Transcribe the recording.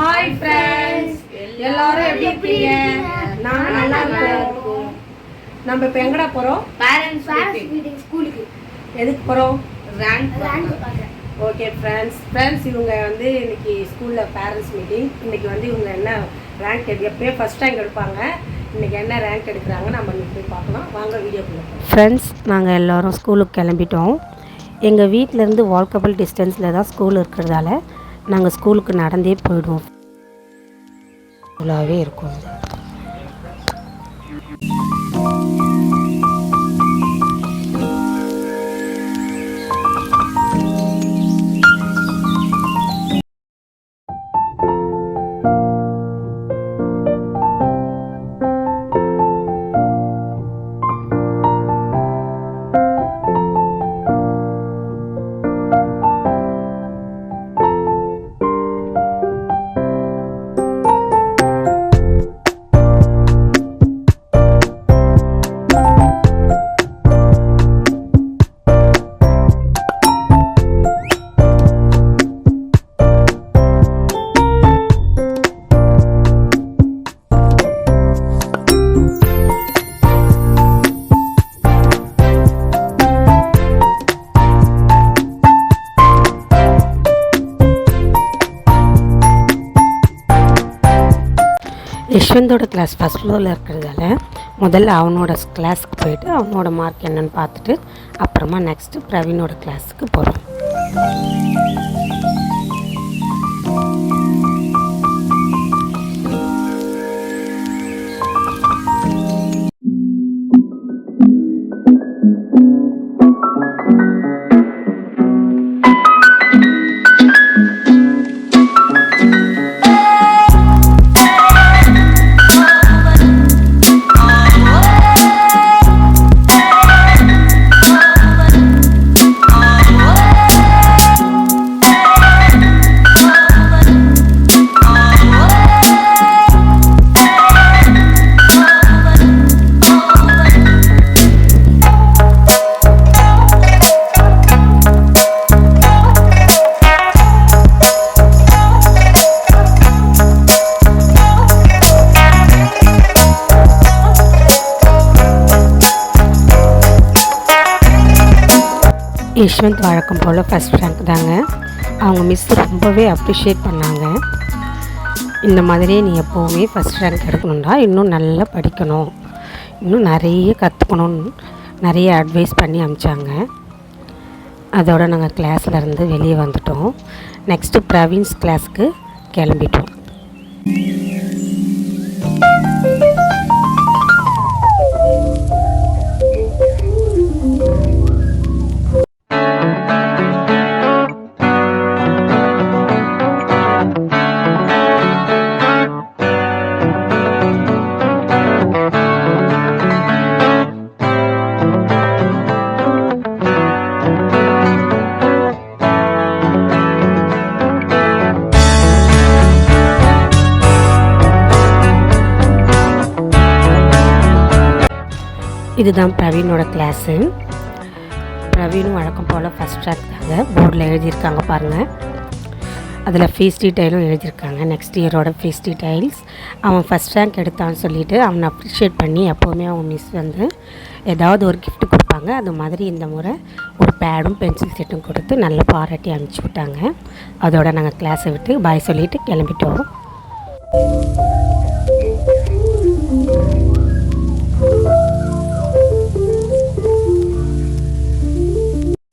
Hi friends, எல்லாரும் எப்படி இருக்கீங்க? நாங்க நல்லா இருக்கோம். நம்ம இப்போ எங்கடா போகிறோம்? பேரண்ட்ஸ் மீட்டிங் ஸ்கூலுக்கு. எதுக்கு போகிறோம்? ரேங்க் பார்க்க. ஓகே ஃப்ரெண்ட்ஸ் இவங்க வந்து இன்னைக்கு ஸ்கூலில் பேரண்ட்ஸ் மீட்டிங். இன்னைக்கு வந்து இவங்க என்ன ரேங்க் எப்போயே ஃபஸ்ட் ரேங்க் எடுப்பாங்க. இன்றைக்கி என்ன ரேங்க் எடுக்கிறாங்க நம்ம இன்னைக்கு போய் பார்க்கலாம். வாங்க வீடியோக்குள்ள. ஃப்ரெண்ட்ஸ், நாங்கள் எல்லோரும் ஸ்கூலுக்கு கிளம்பிட்டோம். எங்கள் வீட்டிலேருந்து வாக்கபிள் டிஸ்டன்ஸில் தான் ஸ்கூல் இருக்கிறதால நாங்கள் ஸ்கூலுக்கு நடந்தே போயிடுவோம். ஃபுல்லாகவே இருக்கும். யஷ்வந்தோட கிளாஸ் ஃபஸ்ட் ஃப்ளோரில் இருக்கிறதால முதல்ல அவனோட கிளாஸுக்கு போயிட்டு அவனோட மார்க் என்னன்னு பார்த்துட்டு அப்புறமா நெக்ஸ்ட்டு பிரவீனோட கிளாஸுக்கு போகிறோம். யஷ்வந்த் வழக்கம் போல் ஃபஸ்ட் ரேங்க் தாங்க. அவங்க மிஸ் ரொம்பவே அப்ரிஷியேட் பண்ணாங்க. இந்த மாதிரியே நீ எப்போவுமே ஃபஸ்ட் ரேங்க் எடுக்கணும்டா, இன்னும் நல்லா படிக்கணும், இன்னும் நிறைய கற்றுக்கணும்னு நிறைய அட்வைஸ் பண்ணி அனுப்பிச்சாங்க. அதோடு நாங்கள் கிளாஸ்லேருந்து வெளியே வந்துட்டோம். நெக்ஸ்ட்டு பிரவீன்ஸ் கிளாஸுக்கு கிளம்பிட்டோம். இதுதான் பிரவீனோட கிளாஸு. பிரவீனும் வழக்கம் போல் ஃபஸ்ட் ரேங்க் தாங்க. போர்டில் எழுதியிருக்காங்க பாருங்கள். அதில் ஃபீஸ் டீட்டெயிலும் எழுதியிருக்காங்க. நெக்ஸ்ட் இயரோட ஃபீஸ் டீட்டெயில்ஸ். அவன் ஃபஸ்ட் ரேங்க் எடுத்தான்னு சொல்லிவிட்டு அவனை அப்ரிஷியேட் பண்ணி எப்போவுமே அவங்க மிஸ் வந்து ஏதாவது ஒரு கிஃப்ட் கொடுப்பாங்க. அது மாதிரி இந்த முறை ஒரு பேடும் பென்சில் செட்டும் கொடுத்து நல்லா பாராட்டி அனுப்பிச்சி விட்டாங்க. அதோடு நாங்கள் கிளாஸை விட்டு பாய் சொல்லிவிட்டு கிளம்பிட்டோம்.